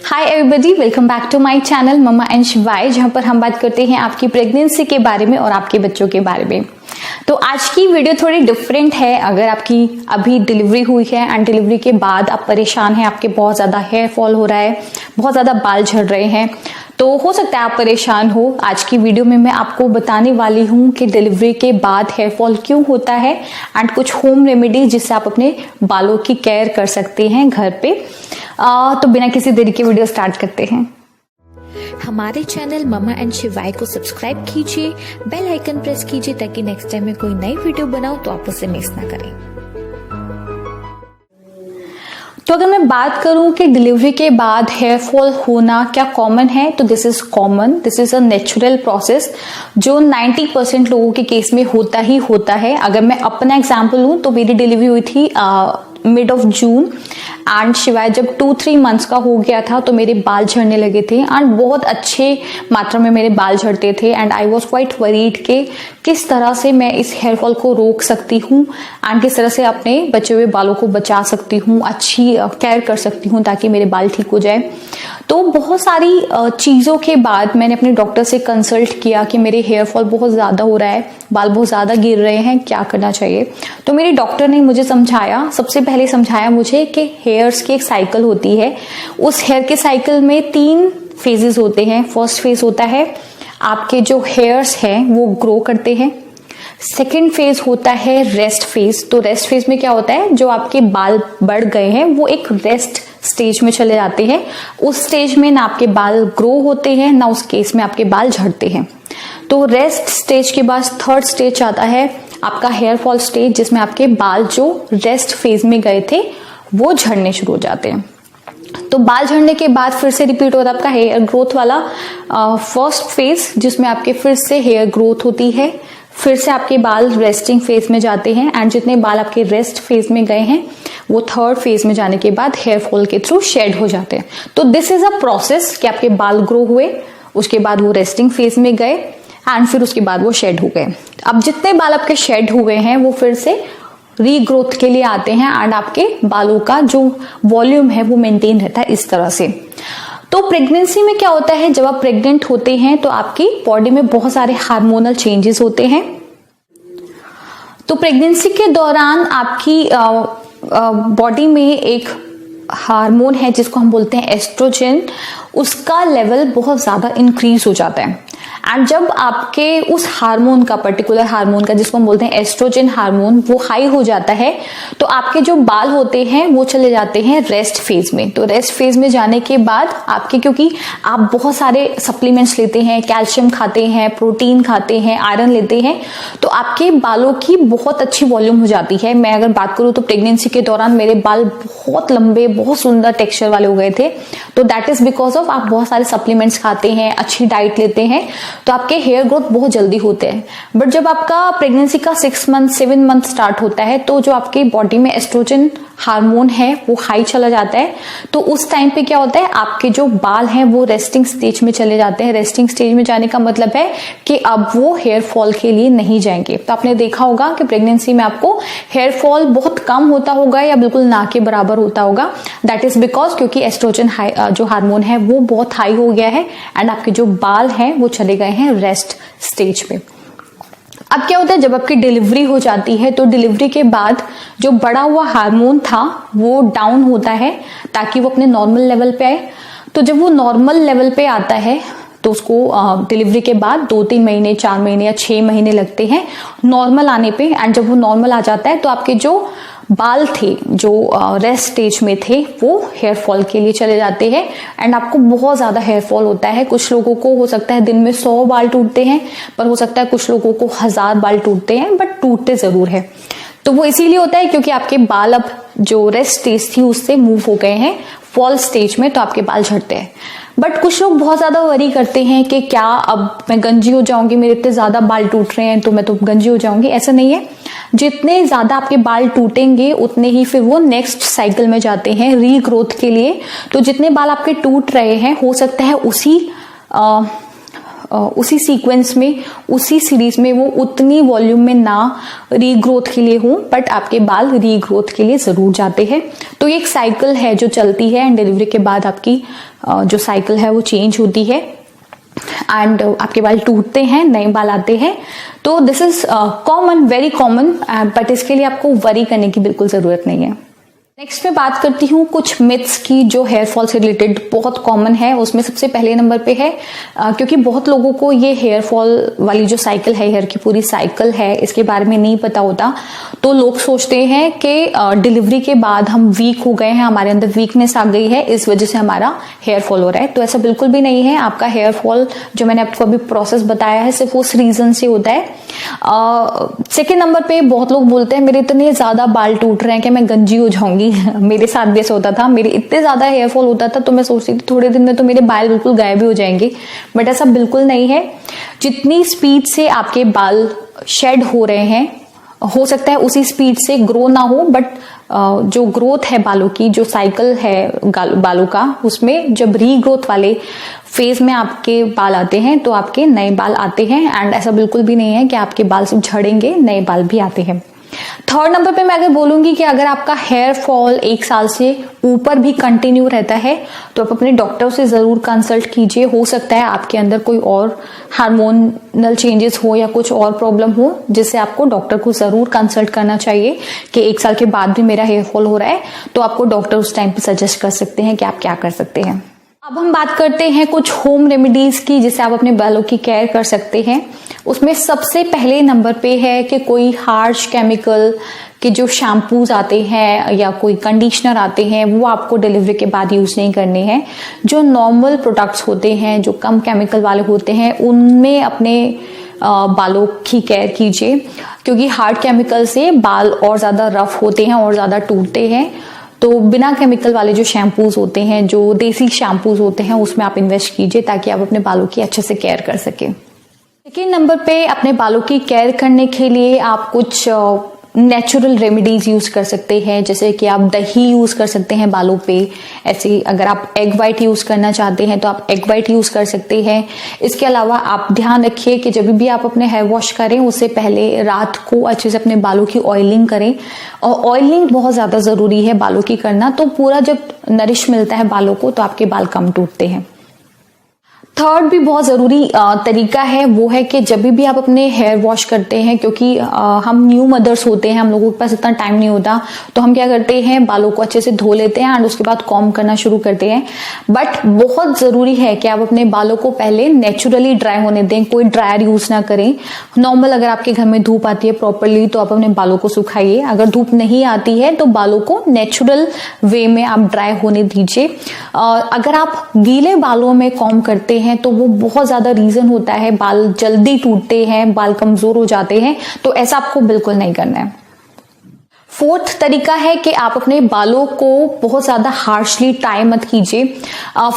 Hi everybody, welcome back to my channel mumma and Shivay, जहां पर हम बात करते हैं आपकी प्रेगनेंसी के बारे में और आपके बच्चों के बारे में। तो आज की वीडियो थोड़ी डिफरेंट है। अगर आपकी अभी डिलीवरी हुई है एंड डिलीवरी के बाद आप परेशान हैं, आपके बहुत ज़्यादा हेयर फॉल हो रहा है, बहुत ज़्यादा बाल झड़ रहे हैं, तो हो सकता है आप परेशान हो। आज की वीडियो में मैं आपको बताने वाली हूँ कि डिलीवरी के बाद हेयर फॉल क्यों होता है एंड कुछ होम रेमेडी जिससे आप अपने बालों की केयर कर सकते हैं घर पे। तो बिना किसी देरी के वीडियो स्टार्ट करते हैं। हमारे चैनल मम्मा एंड शिवाय को सब्सक्राइब कीजिए, बेल आइकन प्रेस कीजिए ताकि नेक्स्ट टाइम में कोई नई वीडियो बनाऊं तो आप उसे मिस ना करें। तो अगर मैं बात करूं कि डिलीवरी के बाद हेयर फॉल होना क्या कॉमन है, तो this is common, this is a natural process जो 90% लोगों के केस में होता ही होता है। अगर मैं अपना एग्जांपल लूं तो मेरी डिलीवरी हुई थी मिड ऑफ जून एंड शिवाय जब 2-3 मंथ्स का हो गया था तो मेरे बाल झड़ने लगे थे एंड बहुत अच्छे मात्रा में मेरे बाल झड़ते थे and I was quite worried के किस तरह से मैं इस हेयर फॉल को रोक सकती हूँ एंड किस तरह से अपने बचे हुए बालों को बचा सकती हूँ, अच्छी केयर कर सकती हूँ ताकि मेरे बाल ठीक हो जाए। तो बहुत सारी चीज़ों के बाद मैंने अपने डॉक्टर से कंसल्ट किया कि मेरे हेयर फॉल बहुत ज़्यादा हो रहा है, बाल बहुत ज़्यादा गिर रहे हैं, क्या करना चाहिए। तो मेरे डॉक्टर ने मुझे समझाया, सबसे पहले समझाया मुझे कि हेयर्स की एक साइकिल होती है। उस हेयर के साइकिल में 3 फेजेस होते हैं। फर्स्ट फेज होता है आपके जो हेयर्स हैं वो ग्रो करते हैं। सेकेंड फेज होता है रेस्ट फेज। तो रेस्ट फेज में क्या होता है, जो आपके बाल बढ़ गए हैं वो एक रेस्ट स्टेज में चले जाते हैं। उस स्टेज में ना आपके बाल ग्रो होते हैं ना उस केस में आपके बाल झड़ते हैं। तो रेस्ट स्टेज के बाद थर्ड स्टेज आता है आपका हेयर फॉल स्टेज, जिसमें आपके बाल जो रेस्ट फेज में गए थे वो झड़ने शुरू हो जाते हैं। तो बाल झड़ने के बाद फिर से रिपीट होता है आपका हेयर ग्रोथ वाला फर्स्ट फेज, जिसमें आपके फिर से हेयर ग्रोथ होती है, फिर से आपके बाल रेस्टिंग फेज में जाते हैं एंड जितने बाल आपके रेस्ट फेज में गए हैं वो थर्ड फेज में जाने के बाद हेयर फॉल के थ्रू शेड हो जाते हैं। तो दिस इज अ प्रोसेस कि आपके बाल ग्रो हुए, उसके बाद वो रेस्टिंग फेज में गए एंड फिर उसके बाद वो शेड हो गए। अब जितने बाल आपके शेड हुए हैं वो फिर से रीग्रोथ के लिए आते हैं एंड आपके बालों का जो वॉल्यूम है वो मेंटेन रहता है इस तरह से। तो प्रेगनेंसी में क्या होता है, जब आप प्रेग्नेंट होते हैं तो आपकी बॉडी में बहुत सारे हार्मोनल चेंजेस होते हैं। तो प्रेगनेंसी के दौरान आपकी बॉडी में एक हार्मोन है जिसको हम बोलते हैं एस्ट्रोजन, उसका लेवल बहुत ज्यादा इंक्रीज हो जाता है एंड जब आपके उस हार्मोन का, पर्टिकुलर हार्मोन का जिसको हम बोलते हैं एस्ट्रोजन हार्मोन, वो हाई हो जाता है तो आपके जो बाल होते हैं वो चले जाते हैं रेस्ट फेज में। तो रेस्ट फेज में जाने के बाद आपके, क्योंकि आप बहुत सारे सप्लीमेंट्स लेते हैं, कैल्शियम खाते हैं, प्रोटीन खाते हैं, आयरन लेते हैं, तो आपके बालों की बहुत अच्छी वॉल्यूम हो जाती है। मैं अगर बात करूं तो प्रेगनेंसी के दौरान मेरे बाल बहुत लंबे, बहुत सुंदर टेक्सचर वाले हो गए थे। तो दैट इज बिकॉज ऑफ आप बहुत सारे सप्लीमेंट्स खाते हैं, अच्छी डाइट लेते हैं, तो आपके हेयर ग्रोथ बहुत जल्दी होते हैं। बट जब आपका प्रेगनेंसी का 6 मंथ 7 मंथ स्टार्ट होता है तो जो आपकी बॉडी में एस्ट्रोजन हार्मोन है वो हाई चला जाता है। तो उस टाइम पे क्या होता है, आपके जो बाल हैं वो रेस्टिंग स्टेज में चले जाते हैं। रेस्टिंग स्टेज में जाने का मतलब है कि अब वो हेयर फॉल के लिए नहीं जाएंगे। तो आपने देखा होगा कि प्रेगनेंसी में आपको हेयर फॉल बहुत कम होता होगा या बिल्कुल ना के बराबर होता होगा। दैट इज बिकॉज क्योंकि एस्ट्रोजन जो हार्मोन है वो बहुत हाई हो गया है एंड आपके जो बाल हैं वो चले गए हैं रेस्ट स्टेज में। अब क्या होता है, जब आपकी डिलीवरी हो जाती है तो डिलीवरी के बाद जो बढ़ा हुआ हार्मोन था वो डाउन होता है ताकि वो अपने नॉर्मल लेवल पे आए। तो जब वो नॉर्मल लेवल पे आता है तो उसको डिलीवरी के बाद 2-3 महीने, 4 महीने या 6 महीने लगते हैं नॉर्मल आने पे। एंड जब वो नॉर्मल आ जाता है तो आपके जो बाल थे जो रेस्ट स्टेज में थे वो हेयर फॉल के लिए चले जाते हैं एंड आपको बहुत ज्यादा हेयर फॉल होता है। कुछ लोगों को हो सकता है दिन में 100 बाल टूटते हैं, पर हो सकता है कुछ लोगों को 1000 बाल टूटते हैं, बट टूटते जरूर है। तो वो इसीलिए होता है क्योंकि आपके बाल अब जो रेस्ट स्टेज थी उससे मूव हो गए हैं फॉल स्टेज में, तो आपके बाल झड़ते हैं। बट कुछ लोग बहुत ज्यादा वरी करते हैं कि क्या अब मैं गंजी हो जाऊंगी, मेरे इतने ज्यादा बाल टूट रहे हैं तो मैं तो गंजी हो जाऊंगी। ऐसा नहीं है, जितने ज्यादा आपके बाल टूटेंगे उतने ही फिर वो नेक्स्ट साइकिल में जाते हैं रीग्रोथ के लिए। तो जितने बाल आपके टूट रहे हैं हो सकता है उसी उसी सीक्वेंस में, उसी सीरीज में वो उतनी वॉल्यूम में ना रीग्रोथ के लिए हो, बट आपके बाल रीग्रोथ के लिए जरूर जाते हैं। तो ये एक साइकिल है जो चलती है, एंड डिलीवरी के बाद आपकी जो साइकिल है वो चेंज होती है एंड आपके बाल टूटते हैं, नए बाल आते हैं। तो this is common, very common, but इसके लिए आपको वरी करने की बिल्कुल जरूरत नहीं है। नेक्स्ट मैं बात करती हूँ कुछ मिथ्स की जो हेयर फॉल से रिलेटेड बहुत कॉमन है। उसमें सबसे पहले नंबर पे है, क्योंकि बहुत लोगों को ये हेयर फॉल वाली जो साइकिल है, हेयर की पूरी साइकिल है, इसके बारे में नहीं पता होता। तो लोग सोचते हैं कि डिलीवरी के बाद हम वीक हो गए हैं, हमारे अंदर वीकनेस आ गई है, इस वजह से हमारा हेयर फॉल हो रहा है। तो ऐसा बिल्कुल भी नहीं है। आपका हेयर फॉल जो मैंने आपको अभी प्रोसेस बताया है सिर्फ उस रीजन से होता है। सेकेंड नंबर पे बहुत लोग बोलते हैं मेरे इतने ज्यादा बाल टूट रहे हैं कि मैं गंजी हो जाऊंगी। मेरे साथ भी ऐसा होता था, मेरे इतने ज्यादा हेयर फॉल होता था तो मैं सोचती थी थोड़े दिन में तो मेरे बाल बिल्कुल गायब भी हो जाएंगे, बट ऐसा बिल्कुल नहीं है। जितनी स्पीड से आपके बाल शेड हो रहे हैं, हो सकता है उसी स्पीड से ग्रो ना हो, बट जो ग्रोथ है बालों की, जो साइकिल है बालों का, उसमें जब रीग्रोथ वाले फेज में आपके बाल आते हैं तो आपके नए बाल आते हैं। एंड ऐसा बिल्कुल भी नहीं है कि आपके बाल सिर्फ झड़ेंगे, नए बाल भी आते हैं। थर्ड नंबर पे मैं अगर बोलूंगी कि अगर आपका हेयर फॉल 1 साल से ऊपर भी कंटिन्यू रहता है तो आप अपने डॉक्टर से जरूर कंसल्ट कीजिए। हो सकता है आपके अंदर कोई और हार्मोनल चेंजेस हो या कुछ और प्रॉब्लम हो, जिससे आपको डॉक्टर को जरूर कंसल्ट करना चाहिए कि 1 साल के बाद भी मेरा हेयर फॉल हो रहा है। तो आपको डॉक्टर उस टाइम पे सजेस्ट कर सकते हैं कि आप क्या कर सकते हैं। अब हम बात करते हैं कुछ होम रेमेडीज की जिससे आप अपने बालों की केयर कर सकते हैं। उसमें सबसे पहले नंबर पे है कि कोई हार्श केमिकल के जो शैम्पूज आते हैं या कोई कंडीशनर आते हैं वो आपको डिलीवरी के बाद यूज नहीं करने हैं। जो नॉर्मल प्रोडक्ट्स होते हैं, जो कम केमिकल वाले होते हैं, उनमें अपने बालों की केयर कीजिए, क्योंकि हार्ड केमिकल से बाल और ज्यादा रफ होते हैं और ज्यादा टूटते हैं। तो बिना केमिकल वाले जो शैम्पूज होते हैं, जो देसी शैम्पूज होते हैं, उसमें आप इन्वेस्ट कीजिए ताकि आप अपने बालों की अच्छे से केयर कर सकें। सेकेंड नंबर पे अपने बालों की केयर करने के लिए आप कुछ नेचुरल रेमेडीज यूज कर सकते हैं, जैसे कि आप दही यूज कर सकते हैं बालों पे। ऐसे अगर आप एग वाइट यूज करना चाहते हैं तो आप एग वाइट यूज कर सकते हैं। इसके अलावा आप ध्यान रखिए कि जब भी आप अपने हेयर वॉश करें उससे पहले रात को अच्छे से अपने बालों की ऑयलिंग करें, और ऑयलिंग बहुत ज्यादा जरूरी है बालों की करना। तो पूरा जब नरिश मिलता है बालों को तो आपके बाल कम टूटते हैं। थर्ड भी बहुत जरूरी तरीका है, वो है कि जब भी आप अपने हेयर वॉश करते हैं, क्योंकि हम न्यू मदर्स होते हैं, हम लोगों के पास इतना टाइम नहीं होता, तो हम क्या करते हैं बालों को अच्छे से धो लेते हैं एंड उसके बाद कॉम्ब करना शुरू करते हैं। बट बहुत जरूरी है कि आप अपने बालों को पहले नेचुरली ड्राई होने दें, कोई ड्रायर यूज ना करें। नॉर्मल अगर आपके घर में धूप आती है प्रॉपरली तो आप अपने बालों को सुखाइए। अगर धूप नहीं आती है तो बालों को नेचुरल वे में आप ड्राई होने दीजिए। अगर आप गीले बालों में कॉम्ब करते हैं तो वो बहुत ज्यादा रीजन होता है, बाल जल्दी टूटते हैं, बाल कमजोर हो जाते हैं, तो ऐसा आपको बिल्कुल नहीं करना है। फोर्थ तरीका है कि आप अपने बालों को बहुत ज्यादा हार्शली टाई मत कीजिए।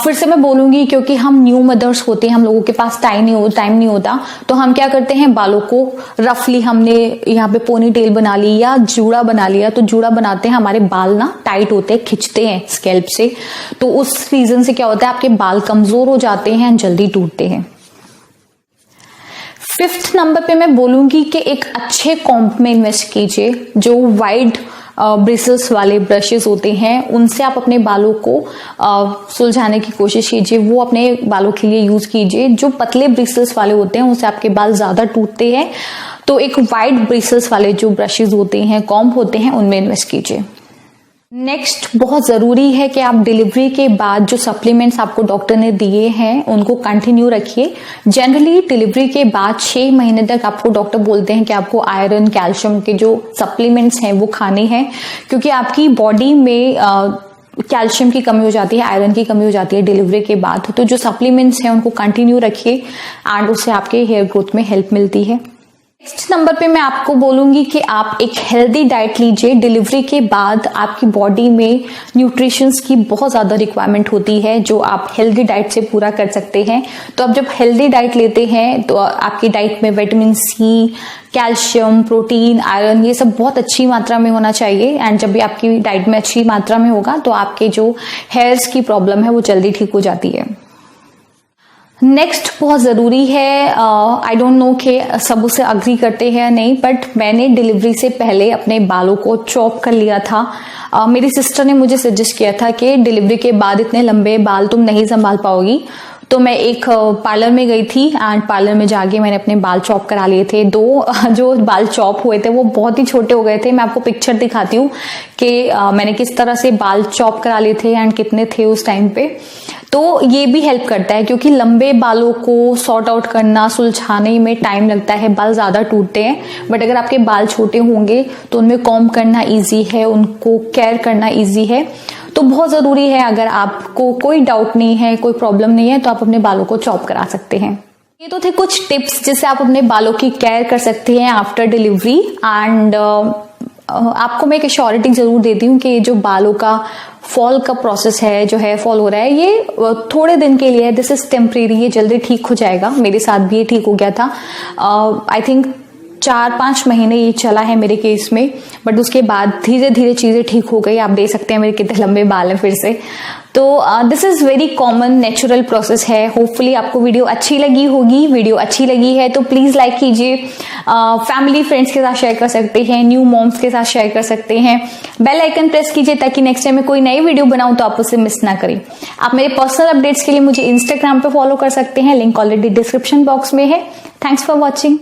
फिर से मैं बोलूंगी, क्योंकि हम न्यू मदर्स होते हैं, हम लोगों के पास टाइम नहीं होता, तो हम क्या करते हैं बालों को रफली, हमने यहाँ पे पोनी टेल बना ली या जूड़ा बना लिया, तो जूड़ा बनाते हैं हमारे बाल ना टाइट होते हैं, खिंचते हैं स्कैल्प से, तो उस रीजन से क्या होता है आपके बाल कमजोर हो जाते हैं, जल्दी टूटते हैं। फिफ्थ नंबर पे मैं बोलूंगी कि एक अच्छे कॉम्ब में इन्वेस्ट कीजिए। जो वाइड ब्रिसल्स वाले ब्रशेस होते हैं उनसे आप अपने बालों को सुलझाने की कोशिश कीजिए, वो अपने बालों के लिए यूज कीजिए। जो पतले ब्रिसल्स वाले होते हैं उनसे आपके बाल ज्यादा टूटते हैं, तो एक वाइड ब्रिसल्स वाले जो ब्रशेस होते हैं, कॉम्ब होते हैं, उनमें इन्वेस्ट कीजिए। नेक्स्ट बहुत जरूरी है कि आप डिलीवरी के बाद जो सप्लीमेंट्स आपको डॉक्टर ने दिए हैं उनको कंटिन्यू रखिए। जनरली डिलीवरी के बाद 6 महीने तक आपको डॉक्टर बोलते हैं कि आपको आयरन, कैल्शियम के जो सप्लीमेंट्स हैं वो खाने हैं, क्योंकि आपकी बॉडी में कैल्शियम की कमी हो जाती है, आयरन की कमी हो जाती है डिलीवरी के बाद। तो जो सप्लीमेंट्स हैं उनको कंटिन्यू रखिए एंड उससे आपके हेयर ग्रोथ में हेल्प मिलती है। नेक्स्ट नंबर पे मैं आपको बोलूंगी कि आप एक हेल्दी डाइट लीजिए। डिलीवरी के बाद आपकी बॉडी में न्यूट्रिशंस की बहुत ज्यादा रिक्वायरमेंट होती है जो आप हेल्दी डाइट से पूरा कर सकते हैं। तो आप जब हेल्दी डाइट लेते हैं तो आपकी डाइट में vitamin C, calcium, protein, iron, ये सब बहुत अच्छी मात्रा में होना चाहिए। एंड जब भी आपकी डाइट में अच्छी मात्रा में होगा तो आपके जो हेयर्स की प्रॉब्लम है वो जल्दी ठीक हो जाती है। नेक्स्ट बहुत ज़रूरी है, आई डोंट नो कि सब उसे अग्री करते हैं या नहीं, बट मैंने डिलीवरी से पहले अपने बालों को चॉप कर लिया था। मेरी सिस्टर ने मुझे सजेस्ट किया था कि डिलीवरी के बाद इतने लंबे बाल तुम नहीं संभाल पाओगी, तो मैं एक पार्लर में गई थी एंड पार्लर में जाके मैंने अपने बाल चॉप करा लिए थे। जो बाल चॉप हुए थे वो बहुत ही छोटे हो गए थे। मैं आपको पिक्चर दिखाती हूँ कि मैंने किस तरह से बाल चॉप करा लिए थे एंड कितने थे उस टाइम पे। तो ये भी हेल्प करता है, क्योंकि लंबे बालों को सॉर्ट आउट करना, सुलझाने में टाइम लगता है, बाल ज़्यादा टूटते हैं। बट अगर आपके बाल छोटे होंगे तो उनमें कॉम्ब करना ईजी है, उनको केयर करना ईजी है। तो बहुत ज़रूरी है, अगर आपको कोई डाउट नहीं है, कोई प्रॉब्लम नहीं है, तो आप अपने बालों को चॉप करा सकते हैं। ये तो थे कुछ टिप्स जिससे आप अपने बालों की केयर कर सकते हैं आफ्टर डिलीवरी। एंड आपको मैं एक एश्योरिटी जरूर देती हूँ कि जो बालों का फॉल का प्रोसेस है, जो हेयर फॉल हो रहा है, ये थोड़े दिन के लिए है, दिस इज टेम्परेरी, ये जल्दी ठीक हो जाएगा। मेरे साथ भी ये ठीक हो गया था। आई थिंक 4-5 महीने ये चला है मेरे केस में, बट उसके बाद धीरे धीरे चीज़ें ठीक हो गई। आप देख सकते हैं मेरे कितने लंबे बाल हैं फिर से। तो this is very common natural process है। होपफुली आपको वीडियो अच्छी लगी होगी। वीडियो अच्छी लगी है तो प्लीज़ लाइक कीजिए, फैमिली फ्रेंड्स के साथ शेयर कर सकते हैं, न्यू मॉम्स के साथ शेयर कर सकते हैं। बेल आइकन प्रेस कीजिए ताकि नेक्स्ट टाइम में कोई नई वीडियो बनाऊं तो आप उसे मिस ना करें। आप मेरे पर्सनल अपडेट्स के लिए मुझे इंस्टाग्राम पे फॉलो कर सकते हैं, लिंक ऑलरेडी डिस्क्रिप्शन बॉक्स में है। Thanks for watching.